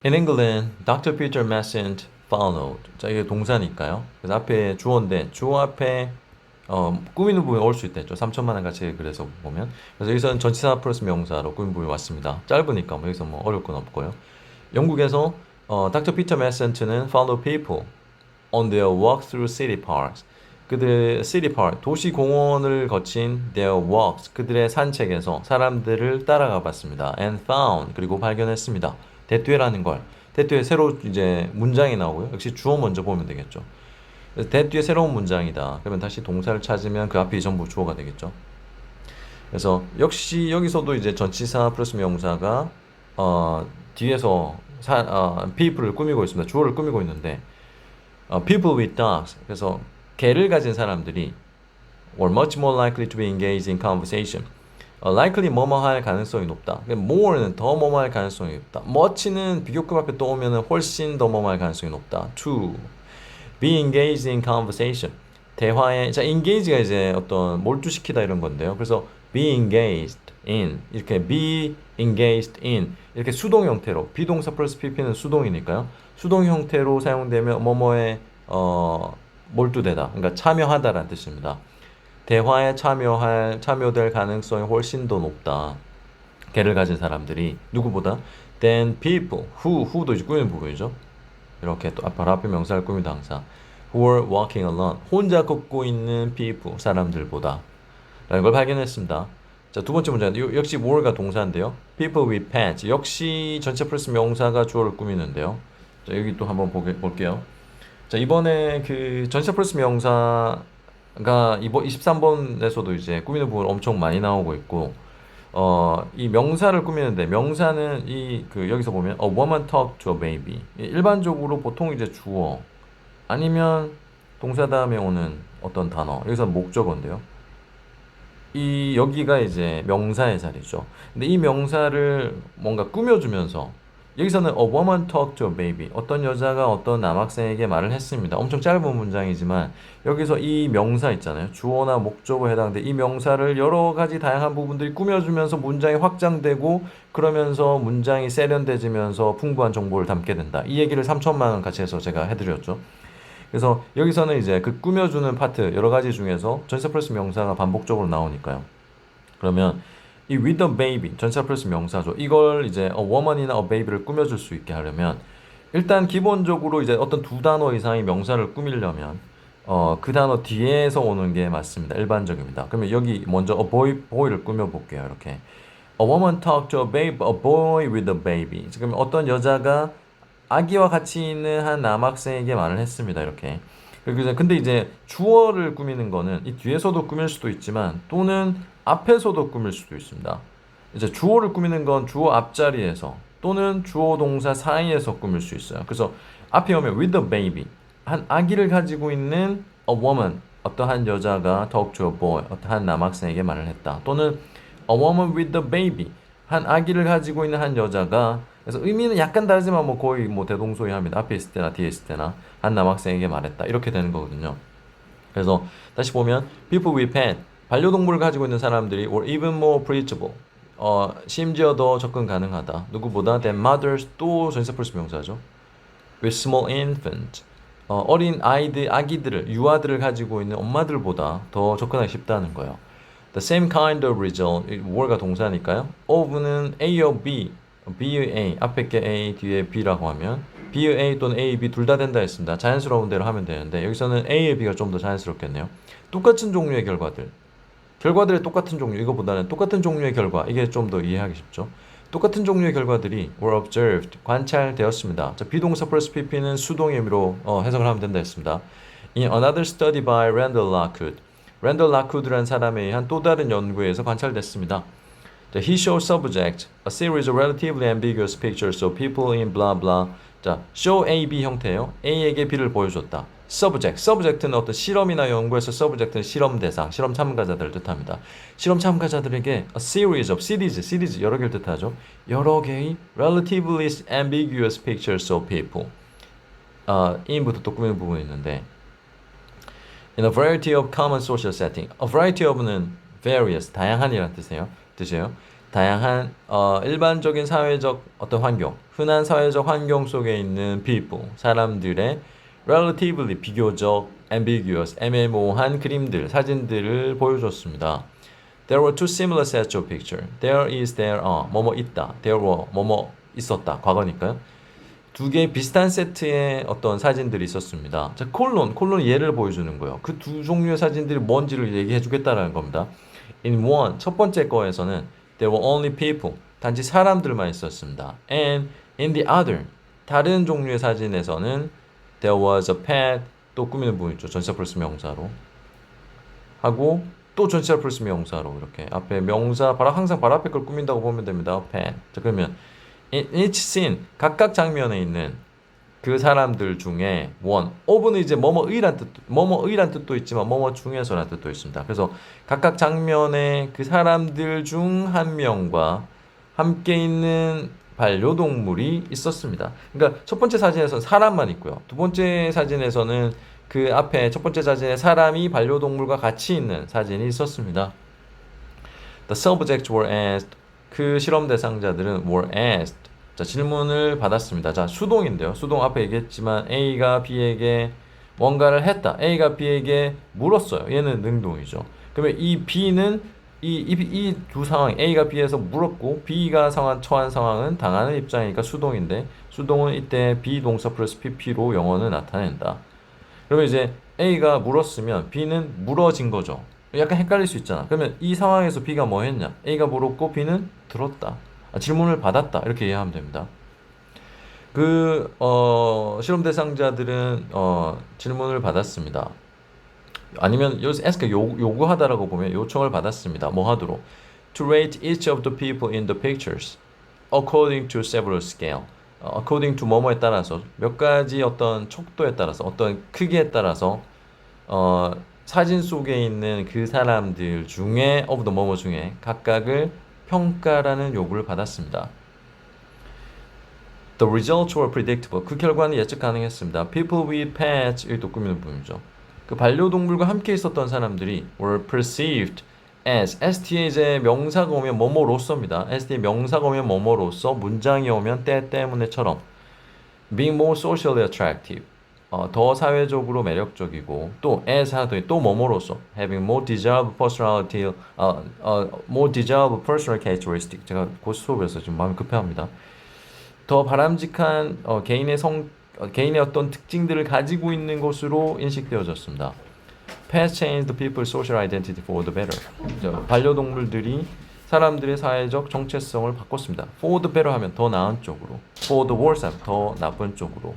In England, Dr. Peter Massent followed. 자, 이게 동사니까요. 그래서 앞에 주어인데 주어 앞에 꾸미는 부분이 올 수 있겠죠. 3천만 원 같이 그래서 보면. 그래서 여기서는 전치사 플러스 명사로 꾸민 부분이 왔습니다. 짧으니까 뭐 여기서 뭐 어려울 건 없고요. 영국에서 Dr. Peter Massent는 follow people on their walk through city parks. 그들의 city park, 도시 공원을 거친 their walks, 그들의 산책에서 사람들을 따라가 봤습니다. And found, 그리고 발견했습니다. that 뒤에라는 걸. that 뒤에 새로 이제 문장이 나오고요. 역시 주어 먼저 보면 되겠죠. 그래서 that 뒤에 새로운 문장이다. 그러면 다시 동사를 찾으면 그 앞이 전부 주어가 되겠죠. 그래서 역시 여기서도 이제 전치사 플러스 명사가 뒤에서 people을 꾸미고 있습니다. 주어를 꾸미고 있는데 people with dogs. 그래서 개를 가진 사람들이 were much more likely to be engaged in conversation. likely 뭐뭐 할 가능성이 높다. more는 더 뭐뭐 할 가능성이 높다. much는 비교급 앞에 또 오면은 훨씬 더 뭐뭐 할 가능성이 높다. to be engaged in conversation. 대화에 자 engage가 이제 어떤 몰두시키다 이런 건데요. 그래서 be engaged in 이렇게 be engaged in 이렇게 수동 형태로 비동사 플러스 pp는 수동이니까요. 수동 형태로 사용되면 뭐뭐에 몰두되다. 그러니까 참여하다라는 뜻입니다. 대화에 참여될 가능성이 훨씬 더 높다. 개를 가진 사람들이 누구보다 than people who도 이제 꾸미는 부분이죠. 이렇게 또 바로 앞에 명사를 꾸민 당사 who were walking alone 혼자 걷고 있는 people 사람들보다 라는 걸 발견했습니다. 자, 두 번째 문제는 역시 more가 동사인데요. people with pants 역시 전체 플러스 명사가 주어를 꾸미는데요. 자, 여기 또 한번 볼게요. 자, 이번에 그 전체 플러스 명사가 이번 23번에서도 이제 꾸미는 부분 엄청 많이 나오고 있고 이 명사를 꾸미는데 명사는 여기서 보면 a woman talked to a baby 일반적으로 보통 이제 주어 아니면 동사 다음에 오는 어떤 단어 여기서 목적어인데요. 여기가 이제 명사의 자리죠. 근데 이 명사를 뭔가 꾸며주면서 여기서는 a woman talked to a baby 어떤 여자가 어떤 남학생에게 말을 했습니다. 엄청 짧은 문장이지만 여기서 이 명사 있잖아요. 주어나 목적어에 해당돼 이 명사를 여러 가지 다양한 부분들이 꾸며주면서 문장이 확장되고 그러면서 문장이 세련돼지면서 풍부한 정보를 담게 된다. 이 얘기를 3천만 원 같이 해서 제가 해드렸죠. 그래서 여기서는 이제 그 꾸며주는 파트 여러 가지 중에서 전치사 플러스 명사가 반복적으로 나오니까요. 그러면 이 with a baby 전치사 플러스 명사죠. 이걸 이제 a woman이나 a baby를 꾸며줄 수 있게 하려면 일단 기본적으로 이제 어떤 두 단어 이상의 명사를 꾸미려면 그 단어 뒤에서 오는 게 맞습니다. 일반적입니다. 그러면 여기 먼저 a boy를 꾸며볼게요. 이렇게 a woman talked to a boy with a baby. 지금 어떤 여자가 아기와 같이 있는 한 남학생에게 말을 했습니다. 이렇게. 근데 이제 주어를 꾸미는 거는 이 뒤에서도 꾸밀 수도 있지만 또는 앞에서도 꾸밀 수도 있습니다. 이제 주어를 꾸미는 건 주어 앞자리에서 또는 주어 동사 사이에서 꾸밀 수 있어요. 그래서 앞에 오면 with a baby 한 아기를 가지고 있는 a woman 어떠한 여자가 talk to a boy 어떠한 남학생에게 말을 했다. 또는 a woman with a baby 한 아기를 가지고 있는 한 여자가 그래서 의미는 약간 다르지만 뭐 거의 뭐 대동소이합니다. 앞에 있을 때나 뒤에 있을 때나 한 남학생에게 말했다 이렇게 되는 거거든요. 그래서 다시 보면 people with pet 반려동물을 가지고 있는 사람들이 were even more approachable 심지어 더 접근 가능하다. 누구보다 than mothers 또 전치사 플러스 명사죠. with small infant 어린 아기들을 유아들을 가지고 있는 엄마들보다 더 접근하기 쉽다는 거예요. The same kind of result were가 동사니까요. of는 Aor B B의 A, 앞에 게 A, 뒤에 B라고 하면 B의 A 또는 A, B 둘 다 된다 했습니다. 자연스러운 대로 하면 되는데 여기서는 A의 B가 좀 더 자연스럽겠네요. 똑같은 종류의 결과들의 똑같은 종류 이거보다는 똑같은 종류의 결과 이게 좀 더 이해하기 쉽죠. 똑같은 종류의 결과들이 were observed 관찰되었습니다. 자, 비동사 플러스 pp는 수동의 의미로 해석을 하면 된다 했습니다. In another study by Randall Lockwood 랜덜 라쿠드라는 사람에 의한 또 다른 연구에서 관찰됐습니다. He showed subject a series of relatively ambiguous pictures of people in blah blah. 자, show A, B 형태예요. A에게 B를 보여줬다. subject는 어떤 실험이나 연구에서 subject는 실험 대상, 실험 참가자들을 뜻합니다. 실험 참가자들에게 a series of series 여러 개를 뜻하죠. 여러 개의 relatively ambiguous pictures of people. in부터 또 꾸미는 부분이 있는데 In a variety of common social setting. A variety of는 various, 다양한이라는 뜻이에요. 다양한 일반적인 사회적 어떤 환경, 흔한 사회적 환경 속에 있는 people, 사람들의 relatively 비교적 ambiguous, 애매모호한 그림들, 사진들을 보여줬습니다. There were two similar sets of picture. There is there 뭐뭐 있다. There were 뭐뭐 있었다. 과거니까요. 두 개의 비슷한 세트의 어떤 사진들이 있었습니다. 자, 콜론 예를 보여주는 거예요. 그 두 종류의 사진들이 뭔지를 얘기해 주겠다라는 겁니다. In one, 첫 번째 거에서는 there were only people, 단지 사람들만 있었습니다. And in the other, 다른 종류의 사진에서는 there was a pet, 또 꾸미는 부분 있죠. 전치사 플러스 명사로 하고 또 전치사 플러스 명사로 이렇게 앞에 명사 항상 바로 앞에 걸 꾸민다고 보면 됩니다. pet. 자, 그러면 in each scene, 각각 장면에 있는 그 사람들 중에 one, of는 이제 뭐뭐의란 뜻도 있지만 뭐뭐 중에서라는 뜻도 있습니다. 그래서 각각 장면에 그 사람들 중 한 명과 함께 있는 반려동물이 있었습니다. 그러니까 첫 번째 사진에서는 사람만 있고요. 두 번째 사진에서는 그 앞에 첫 번째 사진에 사람이 반려동물과 같이 있는 사진이 있었습니다. The subjects were asked. 그 실험 대상자들은 were asked. 자, 질문을 받았습니다. 자, 수동인데요. 수동 앞에 얘기했지만 A가 B에게 뭔가를 했다. A가 B에게 물었어요. 얘는 능동이죠. 그러면 이 B는 이 두 상황, A가 B에서 물었고 B가 처한 상황은 당하는 입장이니까 수동인데, 수동은 이때 비동사 플러스 PP로 영어는 나타낸다. 그러면 이제 A가 물었으면 B는 물어진 거죠. 약간 헷갈릴 수 있잖아. 그러면 이 상황에서 B가 뭐 했냐? A가 물었고 B는 들었다. 질문을 받았다. 이렇게 이해하면 됩니다. 실험 대상자들은 질문을 받았습니다. 아니면 여기서 ask 요구하다라고 보면 요청을 받았습니다. 뭐 하도록? To rate each of the people in the pictures according to several scale. according to 뭐뭐에 따라서 몇 가지 어떤 척도에 따라서 어떤 크기에 따라서 사진 속에 있는 그 사람들 중에 of the 뭐뭐 중에 각각을 평가라는 요구를 받았습니다. The results were predictable. 그 결과는 예측 가능했습니다. People with pets, 여기 또 꾸미는 부분이죠. 그 반려동물과 함께 있었던 사람들이 were perceived as, ST에 이제 명사가 오면 뭐뭐로서입니다. ST에 명사가 오면 뭐뭐로서, 문장이 오면 때문에처럼 being more socially attractive, 더 사회적으로 매력적이고, 또 as 하더니 또 뭐뭐로서 having more desirable personality, more desirable personal characteristic. 제가 곧 수업에서 지금 마음이 급해합니다. 더 바람직한 개인의 어떤 특징들을 가지고 있는 것으로 인식되어졌습니다. Pets changed the people's social identity for the better. 반려동물들이 사람들의 사회적 정체성을 바꿨습니다. For the better 하면 더 나은 쪽으로, for the worse 하면 더 나쁜 쪽으로.